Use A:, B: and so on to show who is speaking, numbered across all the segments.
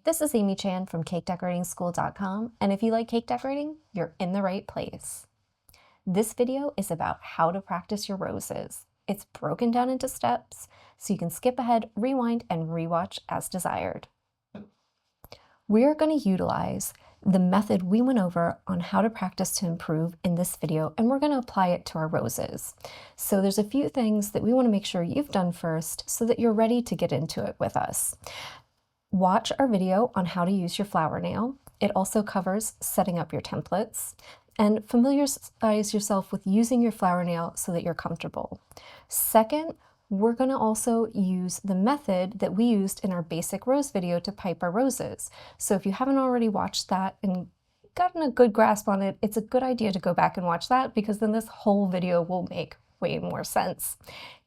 A: This is Amy Chan from CakeDecoratingSchool.com, and if you like cake decorating, you're in the right place. This video is about how to practice your roses. It's broken down into steps, so you can skip ahead, rewind, and rewatch as desired. We're going to utilize the method we went over on how to practice to improve in this video, and we're going to apply it to our roses. So there's a few things that we want to make sure you've done first so that you're ready to get into it with us. Watch our video on how to use your flower nail. It also covers setting up your templates, and familiarize yourself with using your flower nail so that you're comfortable. Second, we're going to also use the method that we used in our basic rose video to pipe our roses. So if you haven't already watched that and gotten a good grasp on it, it's a good idea to go back and watch that, because then this whole video will make way more sense.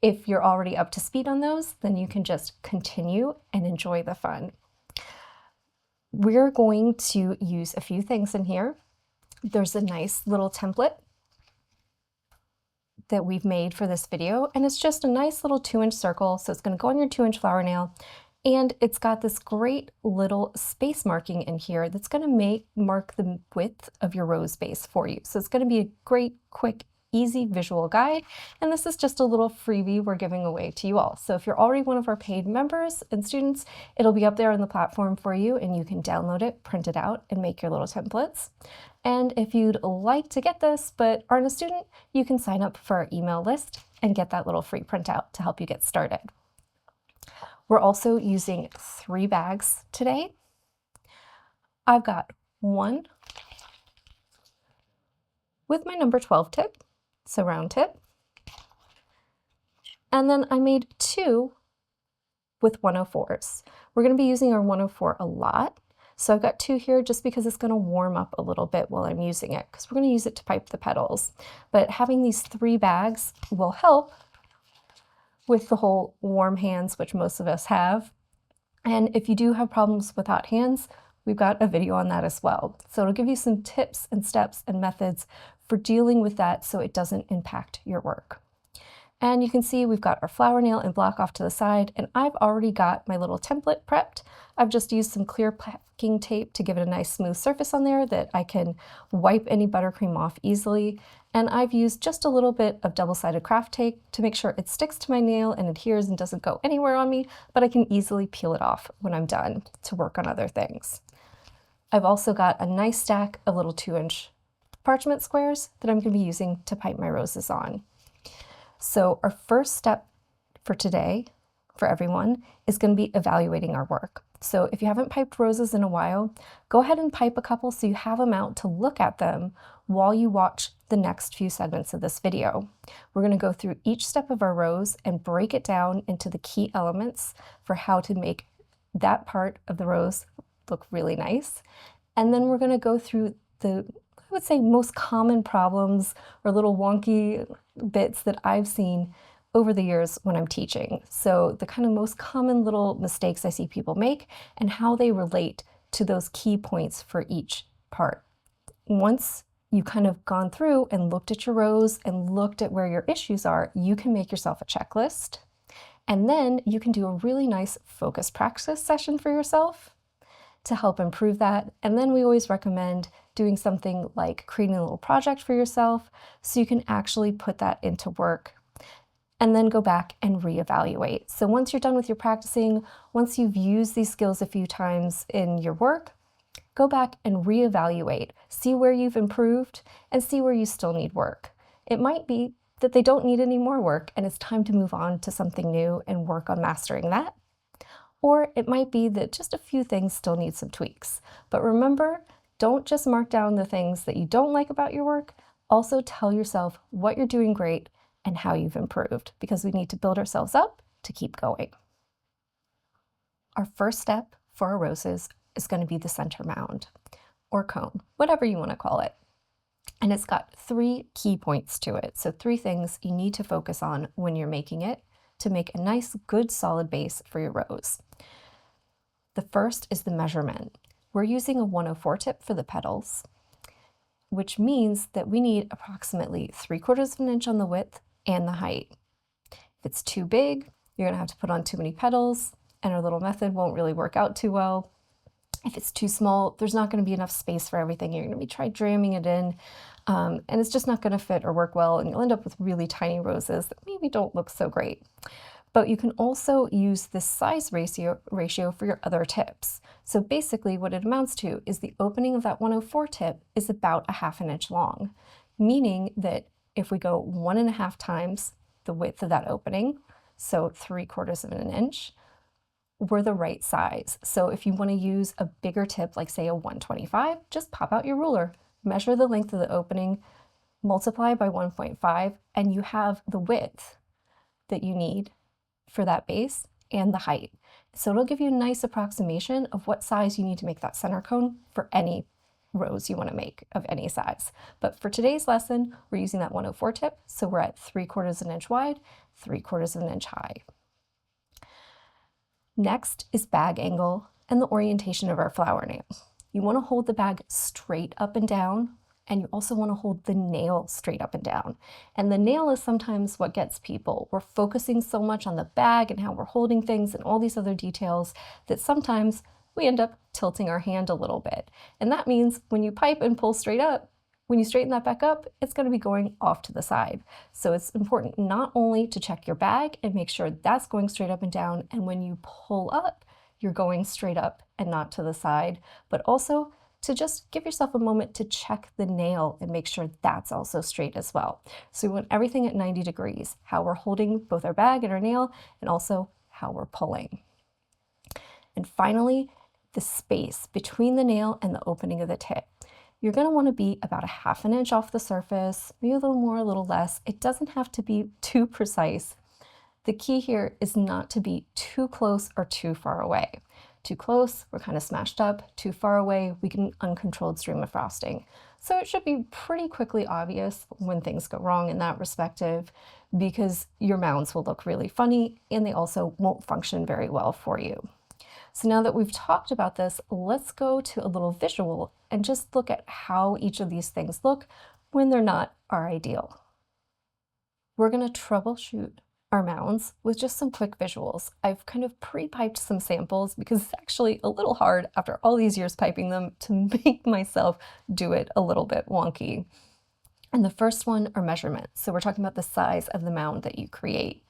A: If you're already up to speed on those, then you can just continue and enjoy the fun. We're going to use a few things in here. There's a nice little template that we've made for this video, and it's just a nice little 2-inch circle, so it's going to go on your 2-inch flower nail, and it's got this great little space marking in here that's going to mark the width of your rose base for you. So it's going to be a great, quick, easy visual guide, and this is just a little freebie we're giving away to you all. So if you're already one of our paid members and students, it'll be up there on the platform for you, and you can download it, print it out, and make your little templates. And if you'd like to get this but aren't a student, you can sign up for our email list and get that little free printout to help you get started. We're also using 3 bags today. I've got one with my number 12 tip, so round tip. And then I made 2 with 104s. We're going to be using our 104 a lot. So I've got 2 here just because it's going to warm up a little bit while I'm using it, because we're going to use it to pipe the petals. But having these 3 bags will help with the whole warm hands, which most of us have. And if you do have problems with hot hands, we've got a video on that as well. So it'll give you some tips and steps and methods for dealing with that so it doesn't impact your work. And you can see we've got our flower nail and block off to the side, and I've already got my little template prepped. I've just used some clear packing tape to give it a nice smooth surface on there that I can wipe any buttercream off easily. And I've used just a little bit of double-sided craft tape to make sure it sticks to my nail and adheres and doesn't go anywhere on me, but I can easily peel it off when I'm done to work on other things. I've also got a nice stack of little 2-inch parchment squares that I'm going to be using to pipe my roses on. So our first step for today, for everyone, is going to be evaluating our work. So if you haven't piped roses in a while, go ahead and pipe a couple so you have them out to look at them while you watch the next few segments of this video. We're going to go through each step of our rose and break it down into the key elements for how to make that part of the rose look really nice. And then we're going to go through the, I would say, most common problems or little wonky bits that I've seen over the years when I'm teaching. So the kind of most common little mistakes I see people make and how they relate to those key points for each part. Once you've kind of gone through and looked at your rose and looked at where your issues are, you can make yourself a checklist, and then you can do a really nice focus practice session for yourself to help improve that. And then we always recommend doing something like creating a little project for yourself so you can actually put that into work and then go back and reevaluate. So once you're done with your practicing, once you've used these skills a few times in your work, go back and reevaluate, see where you've improved and see where you still need work. It might be that they don't need any more work and it's time to move on to something new and work on mastering that. Or it might be that just a few things still need some tweaks. But remember, don't just mark down the things that you don't like about your work. Also tell yourself what you're doing great and how you've improved, because we need to build ourselves up to keep going. Our first step for our roses is going to be the center mound or cone, whatever you want to call it. And it's got 3 key points to it. So 3 things you need to focus on when you're making it to make a nice, good, solid base for your rose. The first is the measurement. We're using a 104 tip for the petals, which means that we need approximately 3/4 of an inch on the width and the height. If it's too big, you're going to have to put on too many petals, and our little method won't really work out too well. If it's too small, there's not going to be enough space for everything. You're going to be try jamming it in, and it's just not going to fit or work well, and you'll end up with really tiny roses that maybe don't look so great. But you can also use this size ratio for your other tips. So basically what it amounts to is the opening of that 104 tip is about a ½ inch long, meaning that if we go 1.5 times the width of that opening, so 3/4 of an inch, we're the right size. So if you want to use a bigger tip, like say a 125, just pop out your ruler, measure the length of the opening, multiply by 1.5, and you have the width that you need for that base and the height. So it'll give you a nice approximation of what size you need to make that center cone for any rose you want to make of any size. But for today's lesson, we're using that 104 tip, so we're at 3/4 of an inch wide, 3/4 of an inch high. Next is bag angle and the orientation of our flower nail. You want to hold the bag straight up and down, and you also want to hold the nail straight up and down. And the nail is sometimes what gets people. We're focusing so much on the bag and how we're holding things and all these other details that sometimes we end up tilting our hand a little bit. And that means when you pipe and pull straight up, when you straighten that back up, it's going to be going off to the side. So it's important not only to check your bag and make sure that's going straight up and down, and when you pull up, you're going straight up and not to the side, but also to just give yourself a moment to check the nail and make sure that's also straight as well. So we want everything at 90 degrees, how we're holding both our bag and our nail, and also how we're pulling. And finally, the space between the nail and the opening of the tip. You're going to want to be about a ½ inch off the surface, maybe a little more, a little less. It doesn't have to be too precise. The key here is not to be too close or too far away. Too close, we're kind of smashed up. Too far away, we get an uncontrolled stream of frosting. So it should be pretty quickly obvious when things go wrong in that perspective, because your mounds will look really funny and they also won't function very well for you. So now that we've talked about this, let's go to a little visual and just look at how each of these things look when they're not our ideal. We're going to troubleshoot our mounds with just some quick visuals. I've kind of pre-piped some samples because it's actually a little hard after all these years piping them to make myself do it a little bit wonky. And the first one are measurements. So we're talking about the size of the mound that you create.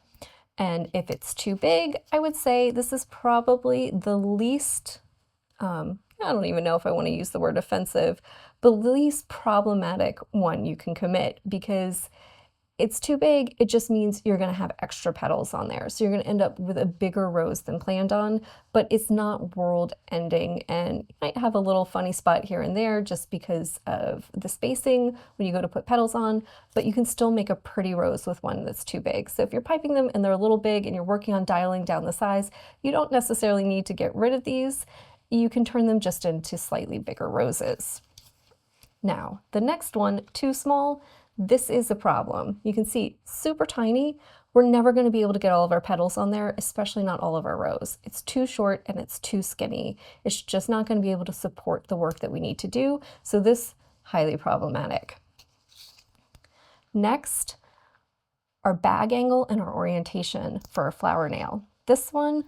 A: And if it's too big, I would say this is probably the least, I don't even know if I want to use the word offensive, but least problematic one you can commit, because it's too big, it just means you're going to have extra petals on there. So you're going to end up with a bigger rose than planned on, but it's not world ending, and you might have a little funny spot here and there just because of the spacing when you go to put petals on, but you can still make a pretty rose with one that's too big. So if you're piping them and they're a little big and you're working on dialing down the size, you don't necessarily need to get rid of these. You can turn them just into slightly bigger roses. Now, the next one, too small. This is a problem. You can see super tiny. We're never going to be able to get all of our petals on there, especially not all of our rows. It's too short and it's too skinny. It's just not going to be able to support the work that we need to do. So this, highly problematic. Next, our bag angle and our orientation for our flower nail. This one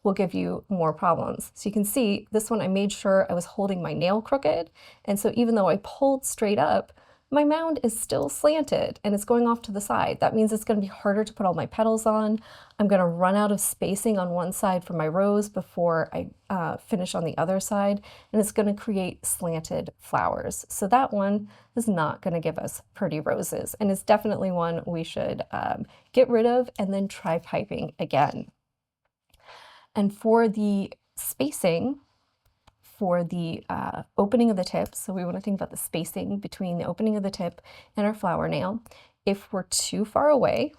A: will give you more problems. So you can see this one, I made sure I was holding my nail crooked. And so even though I pulled straight up, my mound is still slanted and it's going off to the side. That means it's going to be harder to put all my petals on. I'm going to run out of spacing on one side for my rose before I finish on the other side, and it's going to create slanted flowers. So that one is not going to give us pretty roses, and it's definitely one we should get rid of and then try piping again. And for the spacing, for the opening of the tip, so we want to think about the spacing between the opening of the tip and our flower nail. If we're too far away,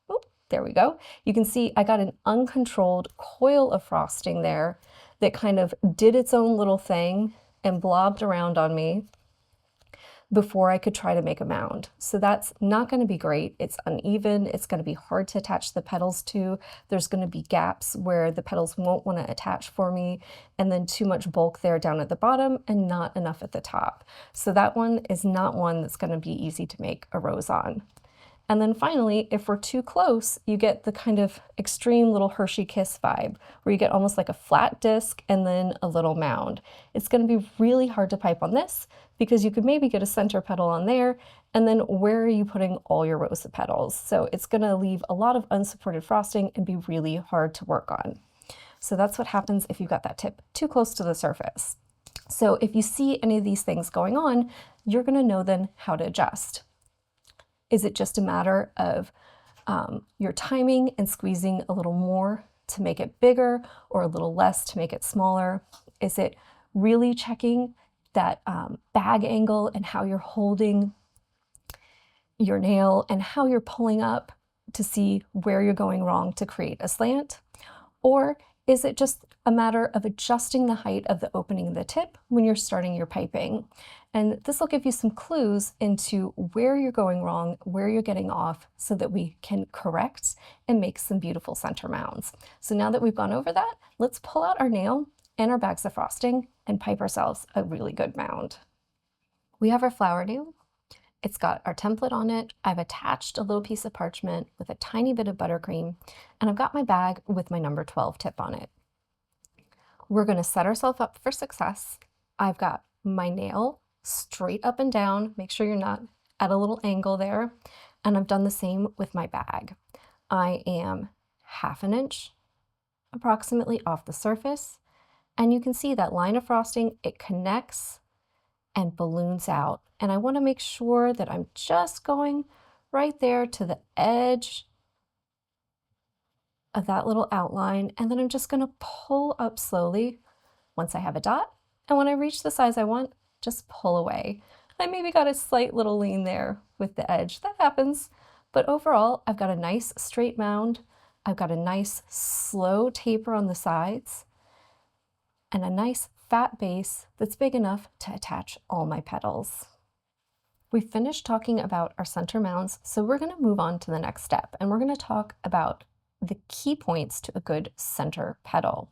A: oh, there we go. You can see I got an uncontrolled coil of frosting there that kind of did its own little thing and blobbed around on me before I could try to make a mound. So that's not going to be great. It's uneven. It's going to be hard to attach the petals to. There's going to be gaps where the petals won't want to attach for me, and then too much bulk there down at the bottom and not enough at the top. So that one is not one that's going to be easy to make a rose on. And then finally, if we're too close, you get the kind of extreme little Hershey Kiss vibe, where you get almost like a flat disc and then a little mound. It's going to be really hard to pipe on this because you could maybe get a center petal on there, and then where are you putting all your rows of petals? So it's going to leave a lot of unsupported frosting and be really hard to work on. So that's what happens if you've got that tip too close to the surface. So if you see any of these things going on, you're going to know then how to adjust. Is it just a matter of your timing and squeezing a little more to make it bigger or a little less to make it smaller? Is it really checking that bag angle and how you're holding your nail and how you're pulling up to see where you're going wrong to create a slant? Or is it just a matter of adjusting the height of the opening of the tip when you're starting your piping? And this will give you some clues into where you're going wrong, where you're getting off, so that we can correct and make some beautiful center mounds. So now that we've gone over that, let's pull out our nail and our bags of frosting and pipe ourselves a really good mound. We have our flower nail. It's got our template on it. I've attached a little piece of parchment with a tiny bit of buttercream, and I've got my bag with my number 12 tip on it. We're going to set ourselves up for success. I've got my nail straight up and down. Make sure you're not at a little angle there. And I've done the same with my bag. I am 1/2 inch approximately off the surface. And you can see that line of frosting, it connects and balloons out. And I want to make sure that I'm just going right there to the edge of that little outline. And then I'm just going to pull up slowly once I have a dot. And when I reach the size I want, just pull away. I maybe got a slight little lean there with the edge. That happens. But overall, I've got a nice straight mound. I've got a nice slow taper on the sides and a nice fat base that's big enough to attach all my petals. We finished talking about our center mounds, so we're going to move on to the next step, and we're going to talk about the key points to a good center petal.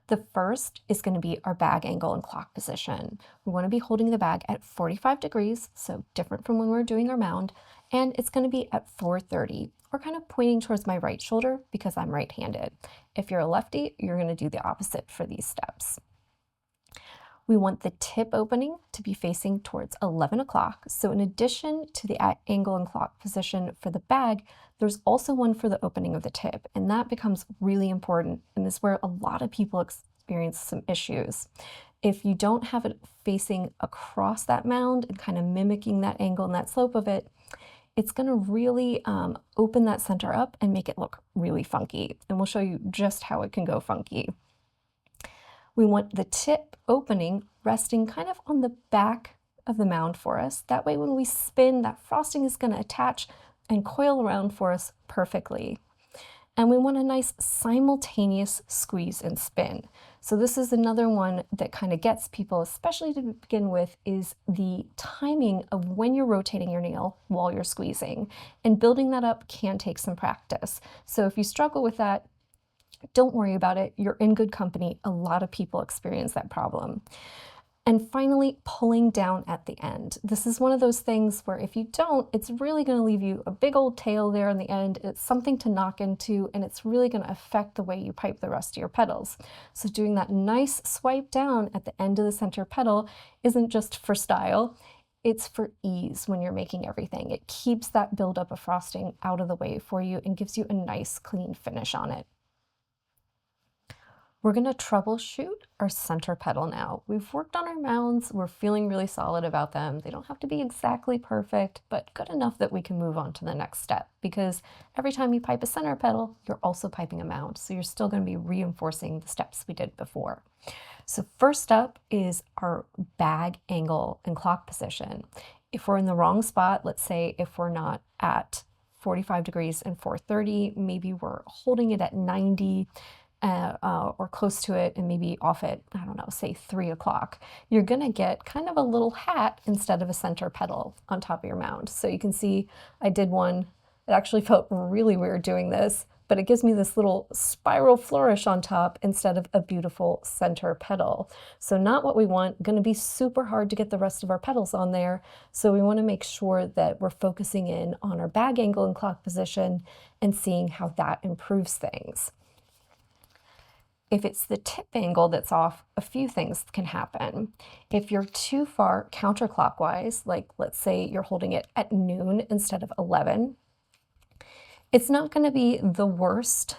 A: The first is going to be our bag angle and clock position. We want to be holding the bag at 45 degrees, so different from when we're doing our mound, and it's going to be at 430, or kind of pointing towards my right shoulder because I'm right-handed. If you're a lefty, you're going to do the opposite for these steps. We want the tip opening to be facing towards 11 o'clock. So in addition to the angle and clock position for the bag, there's also one for the opening of the tip. And that becomes really important. And this is where a lot of people experience some issues. If you don't have it facing across that mound and kind of mimicking that angle and that slope of it, it's going to really open that center up and make it look really funky. And we'll show you just how it can go funky. We want the tip opening resting kind of on the back of the mound for us. That way when we spin, that frosting is going to attach and coil around for us perfectly. And we want a nice simultaneous squeeze and spin. So this is another one that kind of gets people, especially to begin with, is the timing of when you're rotating your nail while you're squeezing. And building that up can take some practice. So if you struggle with that, don't worry about it. You're in good company. A lot of people experience that problem. And finally, pulling down at the end. This is one of those things where if you don't, it's really going to leave you a big old tail there in the end. It's something to knock into, and it's really going to affect the way you pipe the rest of your petals. So doing that nice swipe down at the end of the center petal isn't just for style. It's for ease when you're making everything. It keeps that buildup of frosting out of the way for you and gives you a nice clean finish on it. We're going to troubleshoot our center petal now. We've worked on our mounds. We're feeling really solid about them. They don't have to be exactly perfect, but good enough that we can move on to the next step, because every time you pipe a center petal, you're also piping a mound. So you're still going to be reinforcing the steps we did before. So first up is our bag angle and clock position. If we're in the wrong spot, let's say if we're not at 45 degrees and 430, maybe we're holding it at 90, or close to it, and maybe off at, I don't know, say 3 o'clock, you're going to get kind of a little hat instead of a center petal on top of your mound. So you can see I did one. It actually felt really weird doing this, but it gives me this little spiral flourish on top instead of a beautiful center petal. So not what we want, going to be super hard to get the rest of our petals on there. So we want to make sure that we're focusing in on our bag angle and clock position and seeing how that improves things. If it's the tip angle that's off, a few things can happen. If you're too far counterclockwise, like let's say you're holding it at noon instead of 11, it's not going to be the worst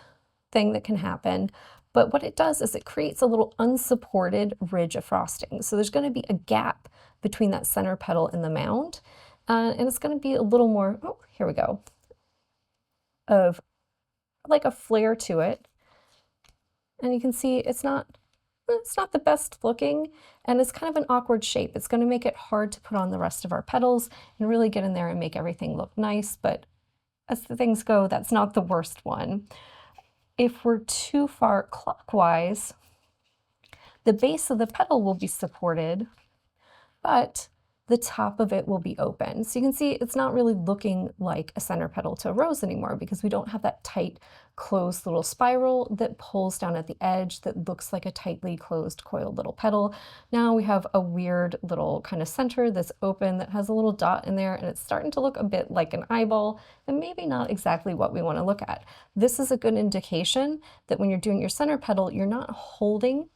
A: thing that can happen, but what it does is it creates a little unsupported ridge of frosting. So there's going to be a gap between that center petal and the mound, and it's going to be a little more, oh, here we go, of like a flare to it. And you can see it's not the best looking, and it's kind of an awkward shape. It's going to make it hard to put on the rest of our petals and really get in there and make everything look nice, but as the things go, that's not the worst one. If we're too far clockwise, the base of the petal will be supported, but the top of it will be open. So you can see it's not really looking like a center petal to a rose anymore because we don't have that tight closed little spiral that pulls down at the edge that looks like a tightly closed coiled little petal. Now we have a weird little kind of center that's open that has a little dot in there, and it's starting to look a bit like an eyeball and maybe not exactly what we want to look at. This is a good indication that when you're doing your center petal, you're not holding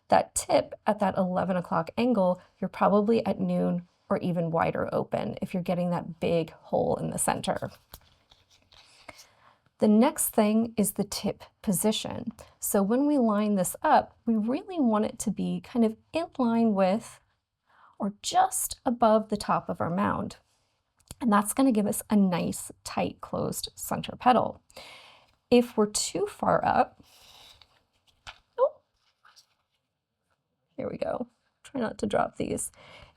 A: that tip at that 11 o'clock angle, you're probably at noon or even wider open if you're getting that big hole in the center. The next thing is the tip position. So when we line this up, we really want it to be kind of in line with or just above the top of our mound. And that's going to give us a nice, tight, closed center petal. If we're too far up, here we go. Try not to drop these.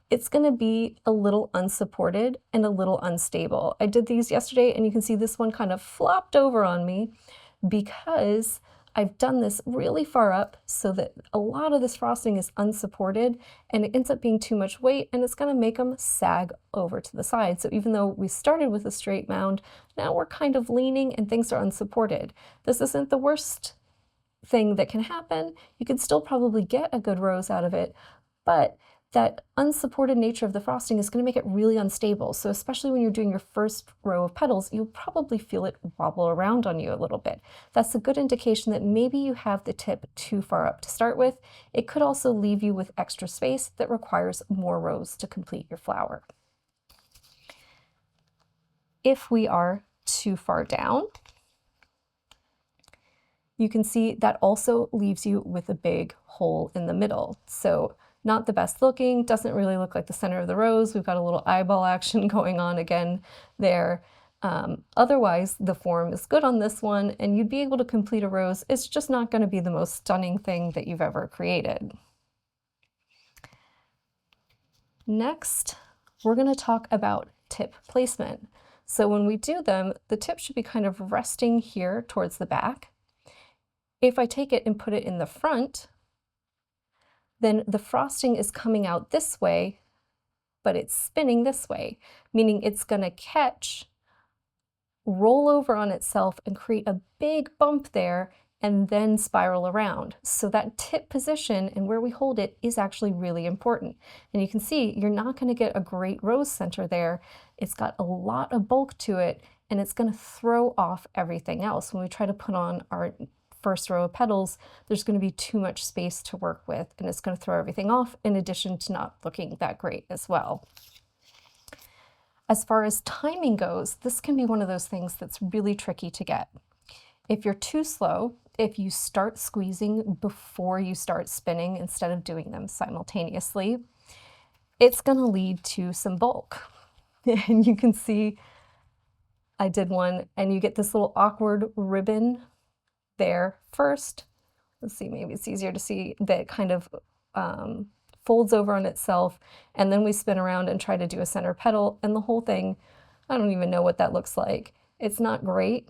A: It's going to be a little unsupported and a little unstable. I did these yesterday and you can see this one kind of flopped over on me because I've done this really far up so that a lot of this frosting is unsupported and it ends up being too much weight and it's going to make them sag over to the side. So even though we started with a straight mound, now we're kind of leaning and things are unsupported. This isn't the worst thing that can happen. You can still probably get a good rose out of it, but that unsupported nature of the frosting is going to make it really unstable. So especially when you're doing your first row of petals, you'll probably feel it wobble around on you a little bit. That's a good indication that maybe you have the tip too far up to start with. It could also leave you with extra space that requires more rows to complete your flower. If we are too far down, you can see that also leaves you with a big hole in the middle. So not the best looking, doesn't really look like the center of the rose. We've got a little eyeball action going on again there. Otherwise, the form is good on this one and you'd be able to complete a rose. It's just not going to be the most stunning thing that you've ever created. Next, we're going to talk about tip placement. So when we do them, the tip should be kind of resting here towards the back. If I take it and put it in the front, then the frosting is coming out this way, but it's spinning this way, meaning it's going to catch, roll over on itself and create a big bump there and then spiral around. So that tip position and where we hold it is actually really important. And you can see you're not going to get a great rose center there. It's got a lot of bulk to it and it's going to throw off everything else. When we try to put on our first row of petals, there's going to be too much space to work with and it's going to throw everything off in addition to not looking that great as well. As far as timing goes, this can be one of those things that's really tricky to get. If you're too slow, if you start squeezing before you start spinning instead of doing them simultaneously, it's going to lead to some bulk. And you can see I did one and you get this little awkward ribbon there first. Let's see, maybe it's easier to see that kind of folds over on itself, and then we spin around and try to do a center petal, and the whole thing, I don't even know what that looks like. It's not great,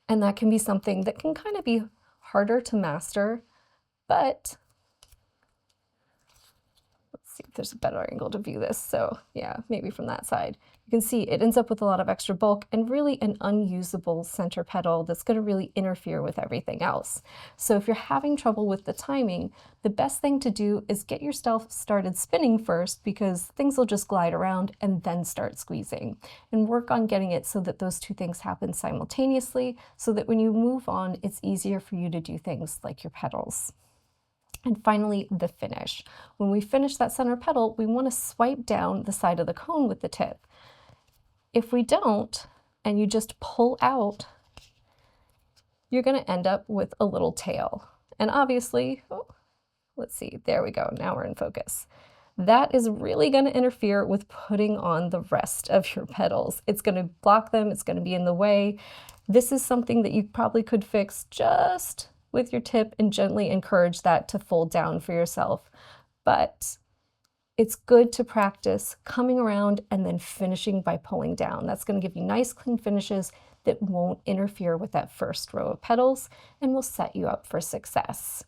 A: and that can be something that can kind of be harder to master, but let's see if there's a better angle to view this. So yeah, maybe from that side. You can see it ends up with a lot of extra bulk and really an unusable center petal that's going to really interfere with everything else. So if you're having trouble with the timing, the best thing to do is get yourself started spinning first, because things will just glide around, and then start squeezing. And work on getting it so that those two things happen simultaneously, so that when you move on, it's easier for you to do things like your petals. And finally, the finish. When we finish that center petal, we want to swipe down the side of the cone with the tip. If we don't, and you just pull out, you're going to end up with a little tail. And obviously, oh, let's see, there we go, now we're in focus. That is really going to interfere with putting on the rest of your petals. It's going to block them, it's going to be in the way. This is something that you probably could fix just with your tip and gently encourage that to fold down for yourself. But it's good to practice coming around and then finishing by pulling down. That's going to give you nice clean finishes that won't interfere with that first row of petals and will set you up for success.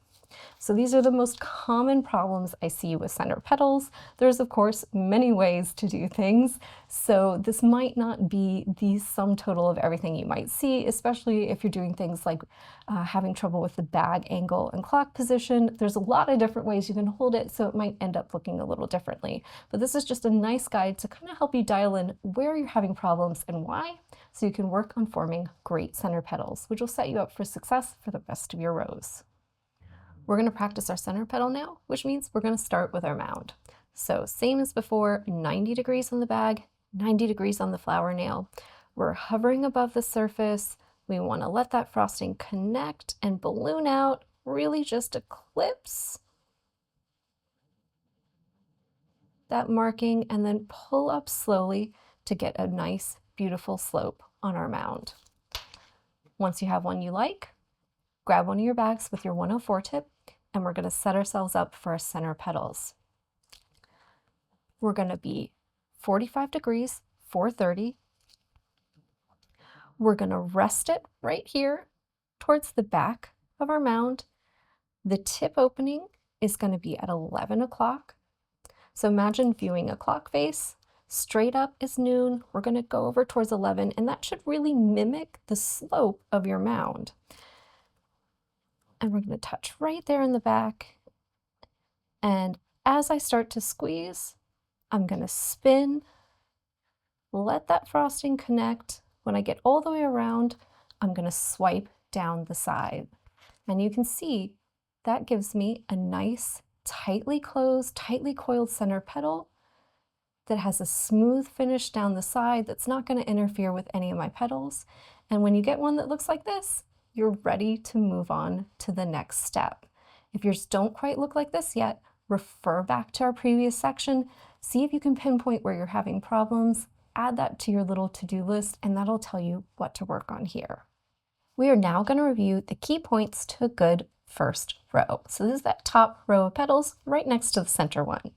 A: So these are the most common problems I see with center petals. There's of course many ways to do things, so this might not be the sum total of everything you might see, especially if you're doing things like having trouble with the bag angle and clock position. There's a lot of different ways you can hold it, so it might end up looking a little differently. But this is just a nice guide to kind of help you dial in where you're having problems and why, so you can work on forming great center petals, which will set you up for success for the rest of your rows. We're going to practice our center petal now, which means we're going to start with our mound. So same as before, 90 degrees on the bag, 90 degrees on the flower nail. We're hovering above the surface. We want to let that frosting connect and balloon out, really just eclipse that marking, and then pull up slowly to get a nice, beautiful slope on our mound. Once you have one you like, grab one of your bags with your 104 tip, and we're going to set ourselves up for our center petals. We're going to be 45 degrees, 430. We're going to rest it right here towards the back of our mound. The tip opening is going to be at 11 o'clock. So imagine viewing a clock face. Straight up is noon. We're going to go over towards 11, and that should really mimic the slope of your mound. And we're going to touch right there in the back. And as I start to squeeze, I'm going to spin, let that frosting connect. When I get all the way around, I'm going to swipe down the side. And you can see that gives me a nice, tightly closed, tightly coiled center petal that has a smooth finish down the side that's not going to interfere with any of my petals. And when you get one that looks like this, you're ready to move on to the next step. If yours don't quite look like this yet, refer back to our previous section, see if you can pinpoint where you're having problems, add that to your little to-do list, and that'll tell you what to work on here. We are now going to review the key points to a good first row. So this is that top row of petals right next to the center one.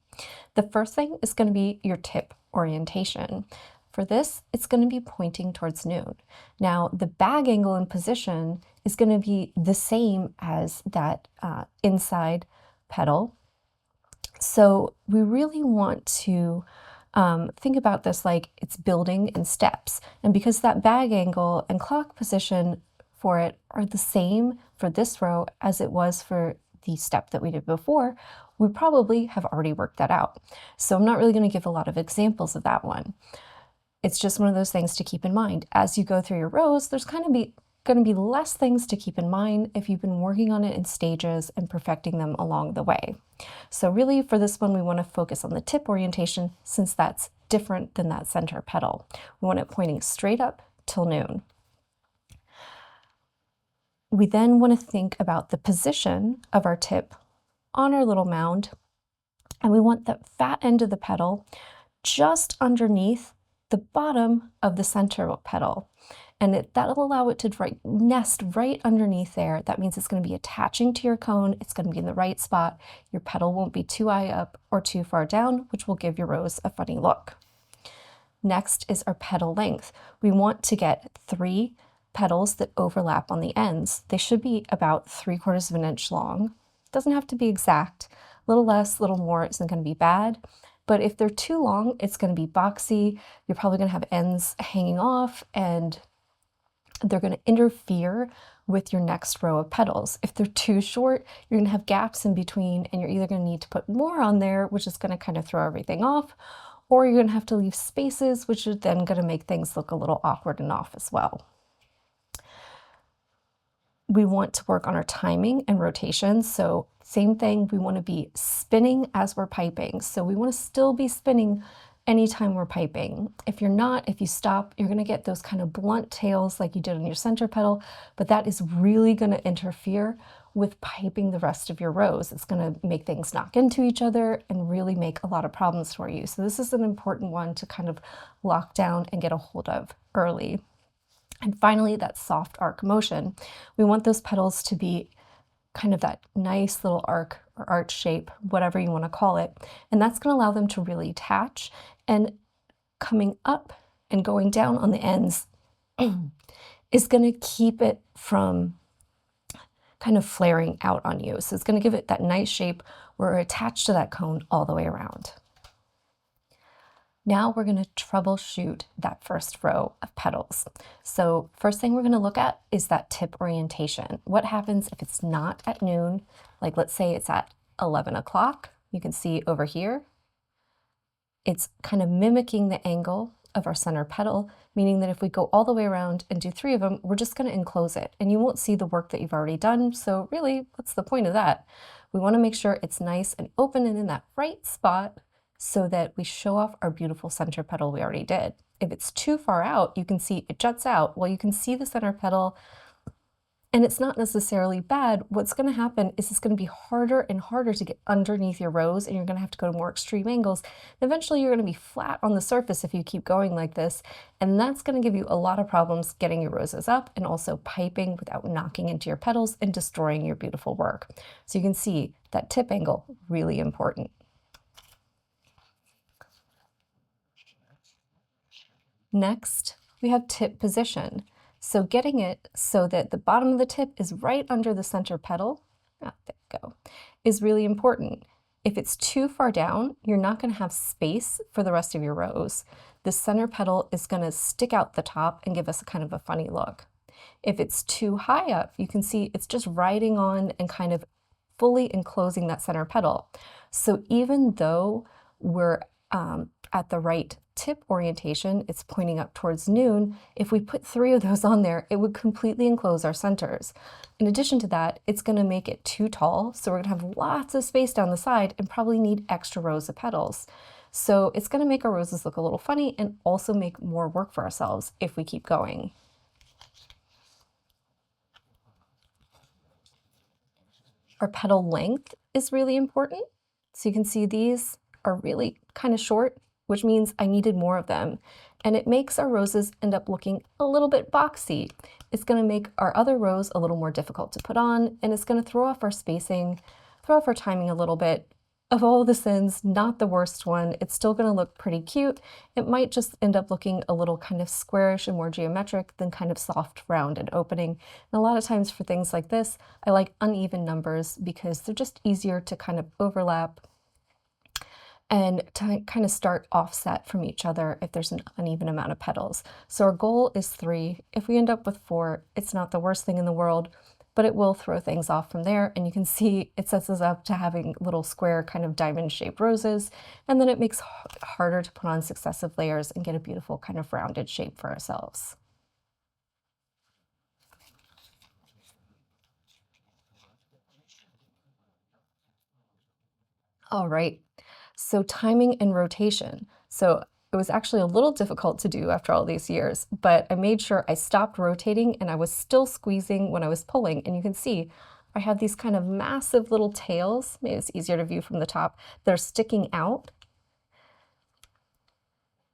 A: The first thing is going to be your tip orientation. For this, it's going to be pointing towards noon. Now, the bag angle and position is going to be the same as that inside petal. So we really want to think about this like it's building in steps. And because that bag angle and clock position for it are the same for this row as it was for the step that we did before, we probably have already worked that out. So I'm not really going to give a lot of examples of that one. It's just one of those things to keep in mind. As you go through your rows, there's going to be less things to keep in mind if you've been working on it in stages and perfecting them along the way. So really for this one, we want to focus on the tip orientation since that's different than that center petal. We want it pointing straight up till noon. We then want to think about the position of our tip on our little mound, and we want that fat end of the petal just underneath the bottom of the center petal, and that'll allow it to nest right underneath there. That means it's going to be attaching to your cone. It's going to be in the right spot. Your petal won't be too high up or too far down, which will give your rows a funny look. Next is our petal length. We want to get 3 petals that overlap on the ends. They should be about 3/4 of an inch long. Doesn't have to be exact, little less, little more isn't going to be bad. But if they're too long, it's going to be boxy. You're probably going to have ends hanging off, and they're going to interfere with your next row of petals. If they're too short, you're going to have gaps in between, and you're either going to need to put more on there, which is going to kind of throw everything off, or you're going to have to leave spaces, which is then going to make things look a little awkward and off as well. We want to work on our timing and rotation. So same thing, we want to be spinning as we're piping. So we want to still be spinning anytime we're piping. If you're not, if you stop, you're going to get those kind of blunt tails like you did on your center petal, but that is really going to interfere with piping the rest of your rows. It's going to make things knock into each other and really make a lot of problems for you. So this is an important one to kind of lock down and get a hold of early. And finally, that soft arc motion. We want those petals to be kind of that nice little arc or arch shape, whatever you want to call it. And that's going to allow them to really attach, and coming up and going down on the ends is going to keep it from kind of flaring out on you. So it's going to give it that nice shape where we're attached to that cone all the way around. Now we're going to troubleshoot that first row of petals. So first thing we're going to look at is that tip orientation. What happens if it's not at noon? Like let's say it's at 11 o'clock. You can see over here, it's kind of mimicking the angle of our center petal, meaning that if we go all the way around and do 3 of them, we're just going to enclose it and you won't see the work that you've already done. So really, what's the point of that? We want to make sure it's nice and open and in that right spot, so that we show off our beautiful center petal we already did. If it's too far out, you can see it juts out. Well, you can see the center petal, and it's not necessarily bad. What's going to happen is it's going to be harder and harder to get underneath your rows, and you're going to have to go to more extreme angles. Eventually, you're going to be flat on the surface if you keep going like this, and that's going to give you a lot of problems getting your roses up and also piping without knocking into your petals and destroying your beautiful work. So you can see that tip angle, really important. Next, we have tip position. So getting it so that the bottom of the tip is right under the center petal, there you go, is really important. If it's too far down, you're not going to have space for the rest of your rows. The center petal is going to stick out the top and give us a kind of a funny look. If it's too high up, you can see it's just riding on and kind of fully enclosing that center petal. So even though we're at the right tip orientation, it's pointing up towards noon, if we put 3 of those on there, it would completely enclose our centers. In addition to that, it's going to make it too tall, so we're going to have lots of space down the side and probably need extra rows of petals. So it's going to make our roses look a little funny and also make more work for ourselves if we keep going. Our petal length is really important. So you can see these are really kind of short, which means I needed more of them. And it makes our roses end up looking a little bit boxy. It's going to make our other rows a little more difficult to put on, and it's going to throw off our spacing, throw off our timing a little bit. Of all the sins, not the worst one. It's still going to look pretty cute. It might just end up looking a little kind of squarish and more geometric than kind of soft, round, and opening. And a lot of times for things like this, I like uneven numbers because they're just easier to kind of overlap and to kind of start offset from each other if there's an uneven amount of petals. So our goal is 3. If we end up with 4, it's not the worst thing in the world, but it will throw things off from there. And you can see it sets us up to having little square kind of diamond-shaped roses, and then it makes it harder to put on successive layers and get a beautiful kind of rounded shape for ourselves. All right. So timing and rotation. So it was actually a little difficult to do after all these years, but I made sure I stopped rotating and I was still squeezing when I was pulling. And you can see I have these kind of massive little tails, maybe it's easier to view from the top, they're sticking out.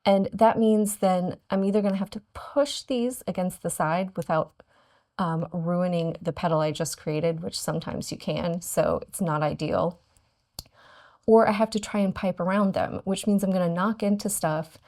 A: And that means then I'm either going to have to push these against the side without ruining the petal I just created, which sometimes you can, so it's not ideal. Or I have to try and pipe around them, which means I'm going to knock into stuff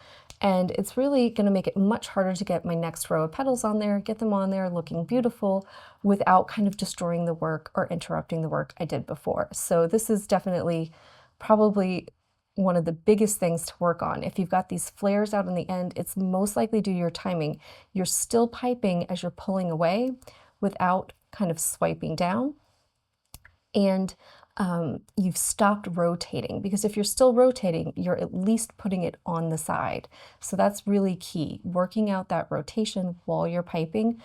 A: And it's really going to make it much harder to get my next row of petals on there, get them on there looking beautiful without kind of destroying the work or interrupting the work I did before. So this is definitely probably one of the biggest things to work on. If you've got these flares out in the end, it's most likely due to your timing. You're still piping as you're pulling away without kind of swiping down. And you've stopped rotating, because if you're still rotating, you're at least putting it on the side. So that's really key. Working out that rotation while you're piping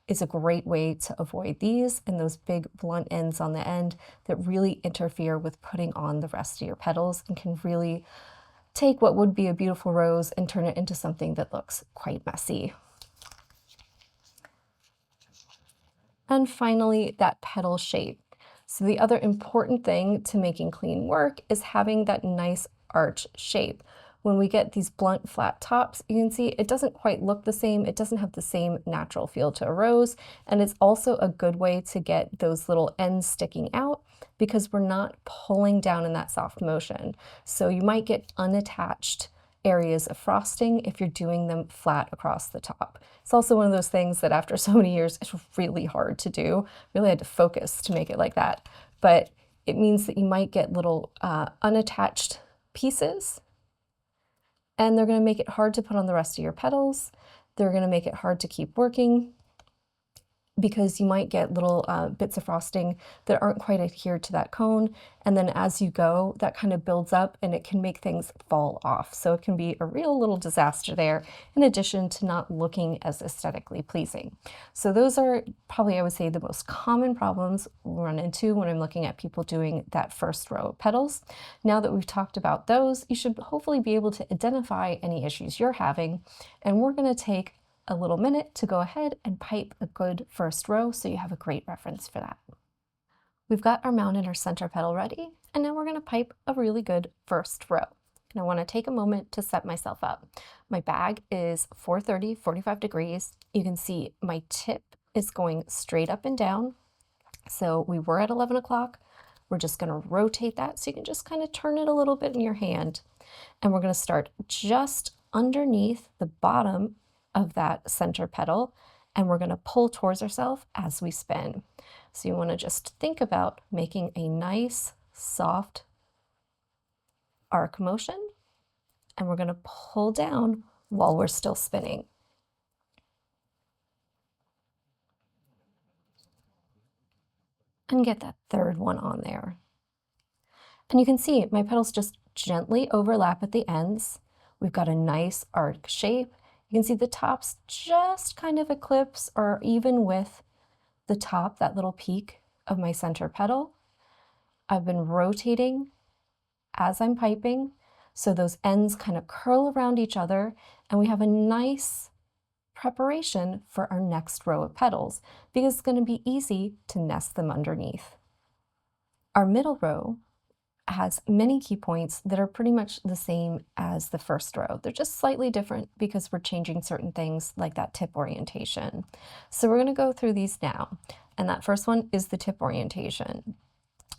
A: is a great way to avoid these and those big blunt ends on the end that really interfere with putting on the rest of your petals and can really take what would be a beautiful rose and turn it into something that looks quite messy. And finally, that petal shape. So the other important thing to making clean work is having that nice arch shape. When we get these blunt flat tops, you can see it doesn't quite look the same. It doesn't have the same natural feel to a rose. And it's also a good way to get those little ends sticking out because we're not pulling down in that soft motion. So you might get unattached areas of frosting if you're doing them flat across the top. It's also one of those things that after so many years, it's really hard to do. Really had to focus to make it like that. But it means that you might get little unattached pieces, and they're going to make it hard to put on the rest of your petals. They're going to make it hard to keep working because you might get little bits of frosting that aren't quite adhered to that cone. And then as you go, that kind of builds up and it can make things fall off. So it can be a real little disaster there, in addition to not looking as aesthetically pleasing. So those are probably, I would say, the most common problems we run into when I'm looking at people doing that first row of petals. Now that we've talked about those, you should hopefully be able to identify any issues you're having. And we're going to take a little minute to go ahead and pipe a good first row so you have a great reference for that. We've got our mound and our center petal ready, and now we're going to pipe a really good first row. And I want to take a moment to set myself up. My bag is 430, 45 degrees. You can see my tip is going straight up and down. So we were at 11 o'clock. We're just going to rotate that so you can just kind of turn it a little bit in your hand. And we're going to start just underneath the bottom of that center petal, and we're going to pull towards ourselves as we spin. So you want to just think about making a nice soft arc motion, and we're going to pull down while we're still spinning. And get that third one on there. And you can see my petals just gently overlap at the ends. We've got a nice arc shape. You can see the tops just kind of eclipse or even with the top, that little peak of my center petal. I've been rotating as I'm piping, so those ends kind of curl around each other, and we have a nice preparation for our next row of petals because it's going to be easy to nest them underneath. Our middle row has many key points that are pretty much the same as the first row. They're just slightly different because we're changing certain things like that tip orientation. So we're going to go through these now. And that first one is the tip orientation.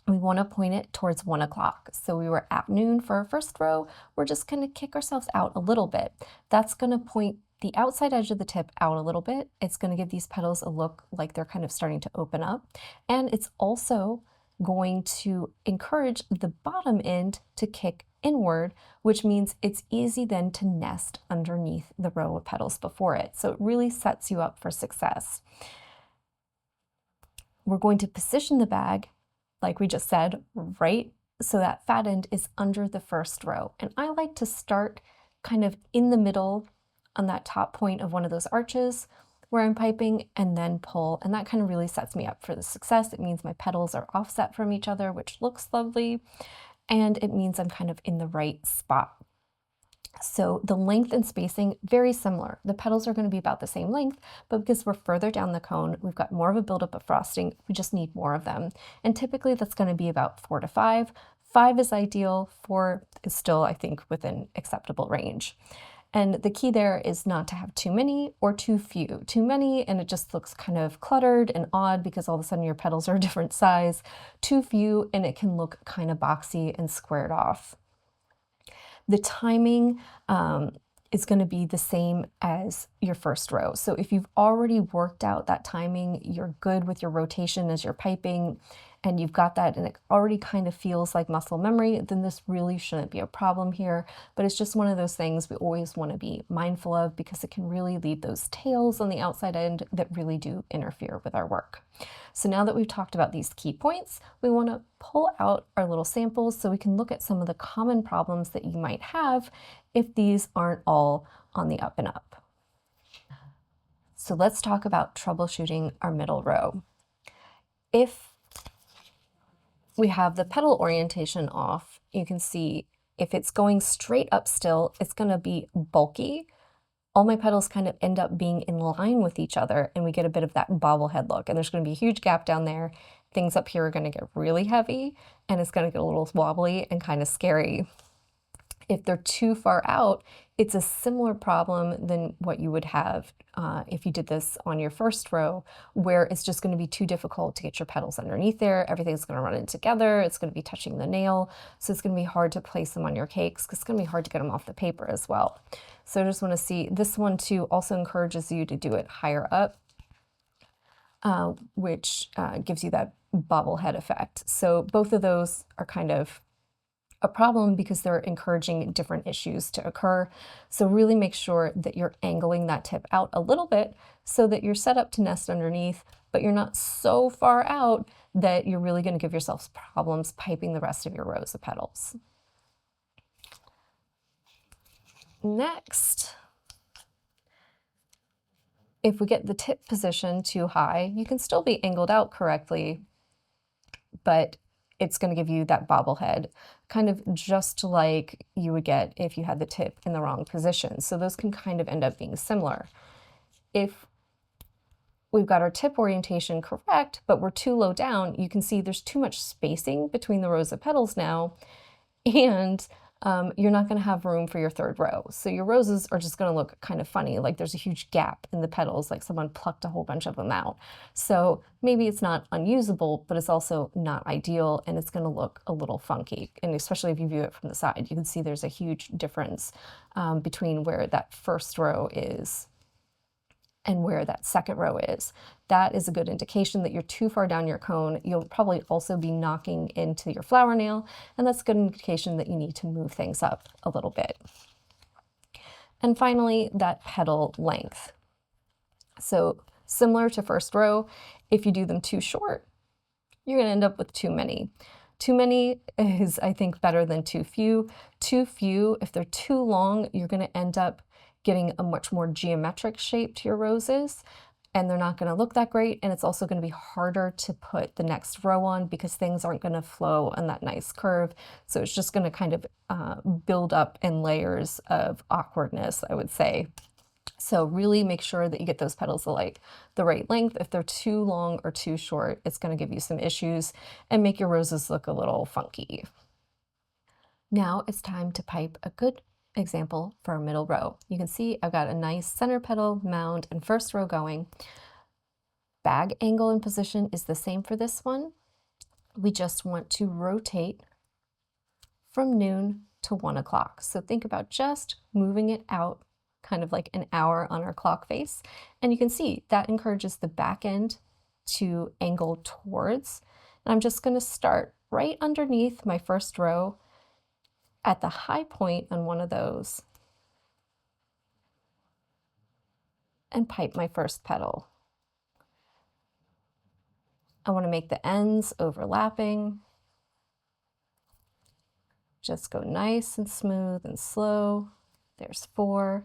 A: We want to point it towards 1 o'clock. So we were at noon for our first row. We're just going to kick ourselves out a little bit. That's going to point the outside edge of the tip out a little bit. It's going to give these petals a look like they're kind of starting to open up. And it's also going to encourage the bottom end to kick inward, which means it's easy then to nest underneath the row of petals before it. So it really sets you up for success. We're going to position the bag, like we just said, right so that fat end is under the first row. And I like to start kind of in the middle on that top point of one of those arches where I'm piping, and then pull, and that kind of really sets me up for the success. It means my petals are offset from each other, which looks lovely, and it means I'm kind of in the right spot. So the length and spacing, very similar. The petals are going to be about the same length, but because we're further down the cone, we've got more of a buildup of frosting, we just need more of them. And typically that's going to be about 4 to 5. 5 is ideal, 4 is still, I think, within acceptable range. And the key there is not to have too many or too few. Too many, and it just looks kind of cluttered and odd because all of a sudden your petals are a different size. Too few, and it can look kind of boxy and squared off. The timing is going to be the same as your first row. So if you've already worked out that timing, you're good with your rotation as you're piping, and you've got that and it already kind of feels like muscle memory, then this really shouldn't be a problem here. But it's just one of those things we always want to be mindful of because it can really leave those tails on the outside end that really do interfere with our work. So now that we've talked about these key points, we want to pull out our little samples so we can look at some of the common problems that you might have if these aren't all on the up and up. So let's talk about troubleshooting our middle row. If we have the petal orientation off, you can see if it's going straight up still, it's going to be bulky. All my petals kind of end up being in line with each other and we get a bit of that bobblehead look, and there's going to be a huge gap down there. Things up here are going to get really heavy and it's going to get a little wobbly and kind of scary. If they're too far out, it's a similar problem than what you would have if you did this on your first row, where it's just going to be too difficult to get your petals underneath there. Everything's going to run in together. It's going to be touching the nail. So it's going to be hard to place them on your cakes because it's going to be hard to get them off the paper as well. So I just want to see this one too also encourages you to do it higher up, which gives you that bobblehead effect. So both of those are kind of a problem because they're encouraging different issues to occur. So really make sure that you're angling that tip out a little bit so that you're set up to nest underneath, but you're not so far out that you're really going to give yourself problems piping the rest of your rows of petals. Next, if we get the tip position too high, you can still be angled out correctly, but it's going to give you that bobblehead, kind of just like you would get if you had the tip in the wrong position. So those can kind of end up being similar. If we've got our tip orientation correct, but we're too low down, you can see there's too much spacing between the rows of petals now, and you're not going to have room for your third row. So your roses are just going to look kind of funny, like there's a huge gap in the petals, like someone plucked a whole bunch of them out. So maybe it's not unusable, but it's also not ideal, and it's going to look a little funky. And especially if you view it from the side, you can see there's a huge difference between where that first row is and where that second row is. That is a good indication that you're too far down your cone. You'll probably also be knocking into your flower nail, and that's a good indication that you need to move things up a little bit. And finally, that petal length. So similar to first row, if you do them too short, you're going to end up with too many. Too many is, I think, better than too few. Too few, if they're too long, you're going to end up getting a much more geometric shape to your roses, and they're not going to look that great, and it's also going to be harder to put the next row on because things aren't going to flow on that nice curve. So it's just going to kind of build up in layers of awkwardness, I would say. So really make sure that you get those petals like the right length. If they're too long or too short, it's going to give you some issues and make your roses look a little funky. Now it's time to pipe a good example for our middle row. You can see I've got a nice center petal, mound, and first row going. Bag angle and position is the same for this one. We just want to rotate from noon to 1 o'clock. So think about just moving it out kind of like an hour on our clock face. And you can see that encourages the back end to angle towards. And I'm just going to start right underneath my first row at the high point on one of those and pipe my first petal. I want to make the ends overlapping. Just go nice and smooth and slow. There's 4.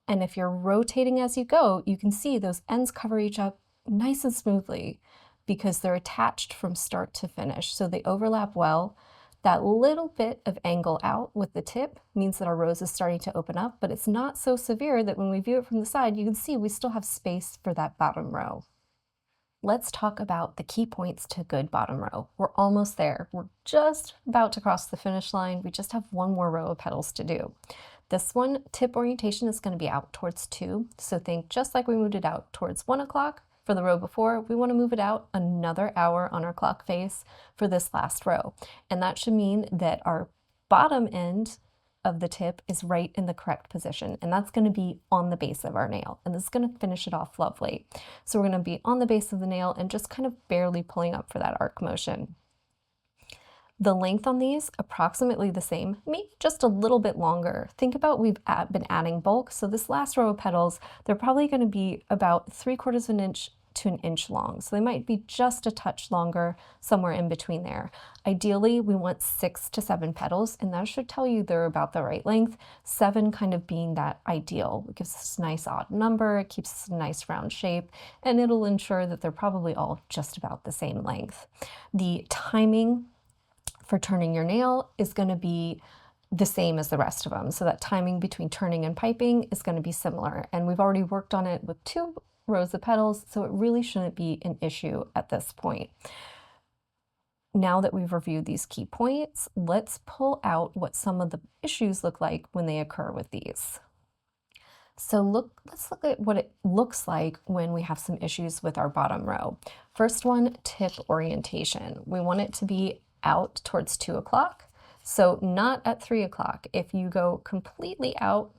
A: And if you're rotating as you go, you can see those ends cover each other nice and smoothly because they're attached from start to finish. So they overlap well. That little bit of angle out with the tip means that our rose is starting to open up, but it's not so severe that when we view it from the side, you can see we still have space for that bottom row. Let's talk about the key points to good bottom row. We're almost there. We're just about to cross the finish line. We just have one more row of petals to do. This one, tip orientation is going to be out towards 2. So think just like we moved it out towards 1 o'clock for the row before, we want to move it out another hour on our clock face for this last row. And that should mean that our bottom end of the tip is right in the correct position, and that's going to be on the base of our nail, and this is going to finish it off lovely. So we're going to be on the base of the nail and just kind of barely pulling up for that arc motion. The length on these, approximately the same, maybe just a little bit longer. Think about we've been adding bulk, so this last row of petals, they're probably going to be about 3/4 of an inch to an inch long. So they might be just a touch longer, somewhere in between there. Ideally, we want 6 to 7 petals, and that should tell you they're about the right length. 7 kind of being that ideal. It gives us a nice odd number, it keeps us a nice round shape, and it'll ensure that they're probably all just about the same length. The timing for turning your nail is going to be the same as the rest of them. So that timing between turning and piping is going to be similar. And we've already worked on it with 2 rows of petals, so it really shouldn't be an issue at this point. Now that we've reviewed these key points, let's pull out what some of the issues look like when they occur with these. So let's look at what it looks like when we have some issues with our bottom row. First one, tip orientation. We want it to be out towards 2 o'clock, so not at 3 o'clock. If you go completely out,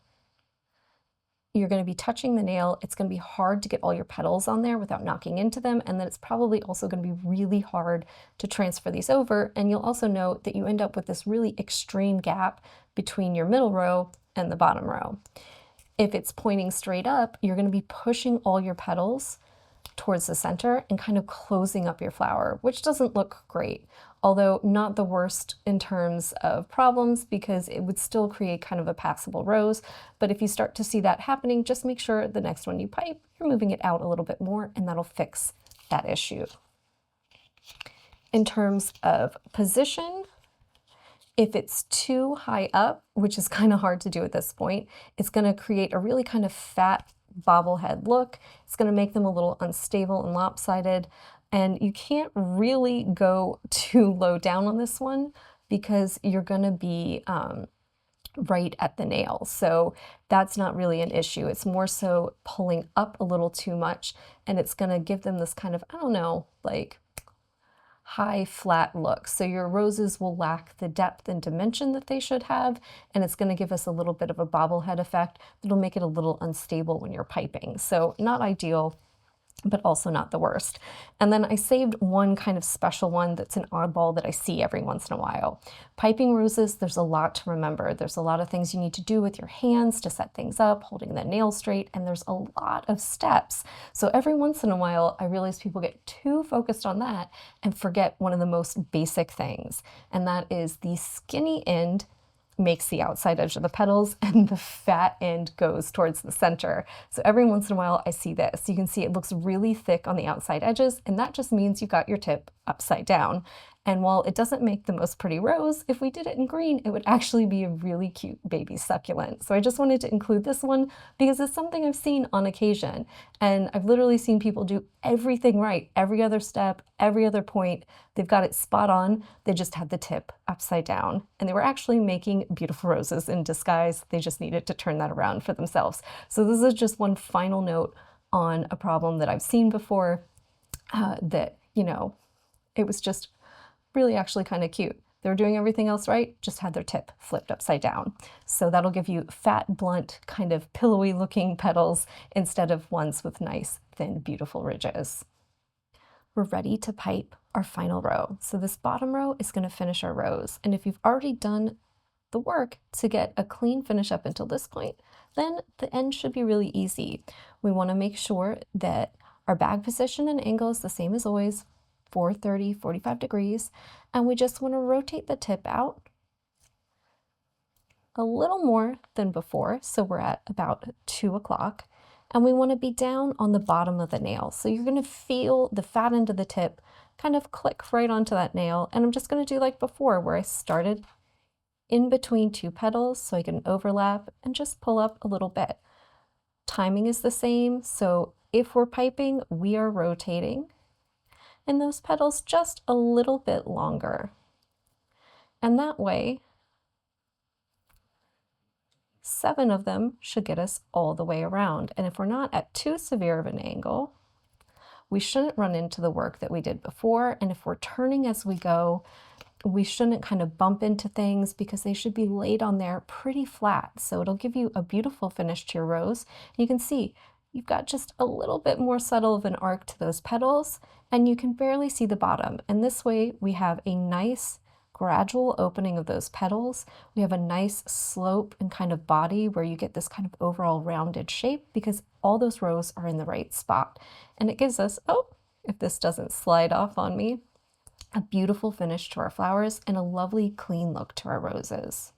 A: you're going to be touching the nail. It's going to be hard to get all your petals on there without knocking into them, and then it's probably also going to be really hard to transfer these over, and you'll also note that you end up with this really extreme gap between your middle row and the bottom row. If it's pointing straight up, you're going to be pushing all your petals towards the center and kind of closing up your flower, which doesn't look great, although not the worst in terms of problems because it would still create kind of a passable rose. But if you start to see that happening, just make sure the next one you pipe, you're moving it out a little bit more, and that'll fix that issue. In terms of position, if it's too high up, which is kind of hard to do at this point, it's going to create a really kind of fat bobblehead look. It's going to make them a little unstable and lopsided, and you can't really go too low down on this one because you're going to be right at the nail. So that's not really an issue. It's more so pulling up a little too much, and it's going to give them this kind of, I don't know, like high flat look. So your roses will lack the depth and dimension that they should have, and it's going to give us a little bit of a bobblehead effect that'll make it a little unstable when you're piping. So not ideal, but also not the worst. And then I saved one kind of special one that's an oddball that I see every once in a while. Piping roses, there's a lot to remember. There's a lot of things you need to do with your hands to set things up, holding the nail straight, and there's a lot of steps. So every once in a while, I realize people get too focused on that and forget one of the most basic things, and that is the skinny end makes the outside edge of the petals and the fat end goes towards the center. So every once in a while I see this. You can see it looks really thick on the outside edges, and that just means you got your tip upside down. And while it doesn't make the most pretty rose, if we did it in green, it would actually be a really cute baby succulent. So I just wanted to include this one because it's something I've seen on occasion. And I've literally seen people do everything right, every other step, every other point. They've got it spot on. They just had the tip upside down. And they were actually making beautiful roses in disguise. They just needed to turn that around for themselves. So this is just one final note on a problem that I've seen before that, you know, it was just really actually kind of cute. They were doing everything else right, just had their tip flipped upside down. So that'll give you fat, blunt, kind of pillowy looking petals instead of ones with nice, thin, beautiful ridges. We're ready to pipe our final row. So this bottom row is going to finish our rose. And if you've already done the work to get a clean finish up until this point, then the end should be really easy. We want to make sure that our bag position and angle is the same as always, 430, 45 degrees, and we just want to rotate the tip out a little more than before, so we're at about 2 o'clock, and we want to be down on the bottom of the nail. So you're going to feel the fat end of the tip kind of click right onto that nail, and I'm just going to do like before where I started in between 2 petals so I can overlap and just pull up a little bit. Timing is the same, so if we're piping, we are rotating and those petals just a little bit longer. And that way, 7 of them should get us all the way around. And if we're not at too severe of an angle, we shouldn't run into the work that we did before. And if we're turning as we go, We shouldn't kind of bump into things because they should be laid on there pretty flat. So it'll give you a beautiful finish to your rose. You can see you've got just a little bit more subtle of an arc to those petals, and you can barely see the bottom. And this way we have a nice gradual opening of those petals. We have a nice slope and kind of body where you get this kind of overall rounded shape because all those rows are in the right spot. And it gives us, oh, if this doesn't slide off on me, a beautiful finish to our flowers and a lovely clean look to our roses.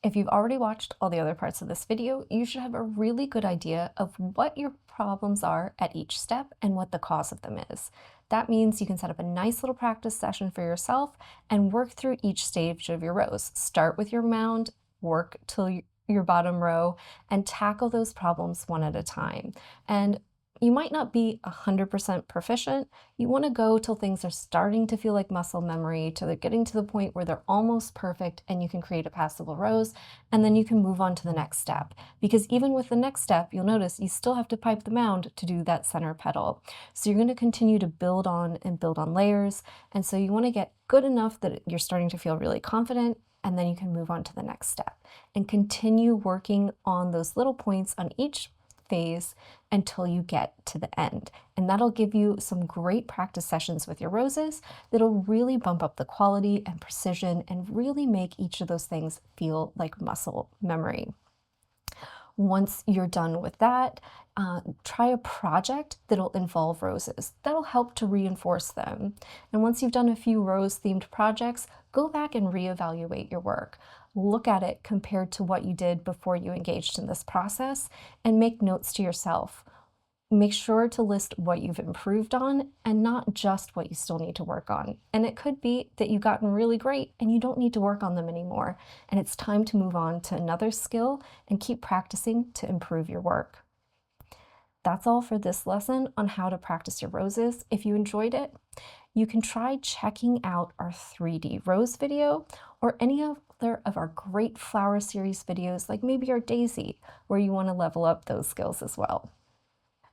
A: If you've already watched all the other parts of this video, you should have a really good idea of what your problems are at each step and what the cause of them is. That means you can set up a nice little practice session for yourself and work through each stage of your rose. Start with your mound, work till your bottom row, and tackle those problems one at a time. And you might not be 100% proficient. You want to go till things are starting to feel like muscle memory, till they're getting to the point where they're almost perfect and you can create a passable rose, and then you can move on to the next step. Because even with the next step, you'll notice you still have to pipe the mound to do that center petal. So you're going to continue to build on and build on layers. And so you want to get good enough that you're starting to feel really confident, and then you can move on to the next step and continue working on those little points on each phase until you get to the end. And that'll give you some great practice sessions with your roses that'll really bump up the quality and precision and really make each of those things feel like muscle memory. Once you're done with that, try a project that'll involve roses. That'll help to reinforce them. And once you've done a few rose-themed projects, go back and reevaluate your work. Look at it compared to what you did before you engaged in this process and make notes to yourself. Make sure to list what you've improved on and not just what you still need to work on. And it could be that you've gotten really great and you don't need to work on them anymore. And it's time to move on to another skill and keep practicing to improve your work. That's all for this lesson on how to practice your roses. If you enjoyed it, you can try checking out our 3D rose video or any other of our great flower series videos, like maybe our daisy, where you want to level up those skills as well.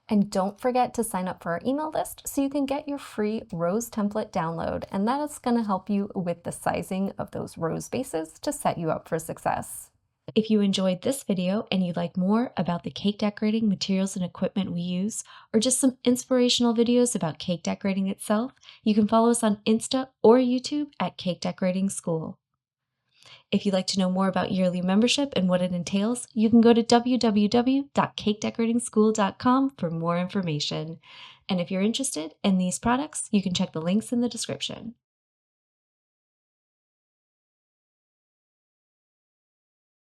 A: And don't forget to sign up for our email list so you can get your free rose template download, and that is going to help you with the sizing of those rose bases to set you up for success. If you enjoyed this video and you'd like more about the cake decorating materials and equipment we use, or just some inspirational videos about cake decorating itself, you can follow us on Insta or YouTube at Cake Decorating School. If you'd like to know more about yearly membership and what it entails, you can go to www.cakedecoratingschool.com for more information. And if you're interested in these products, you can check the links in the description.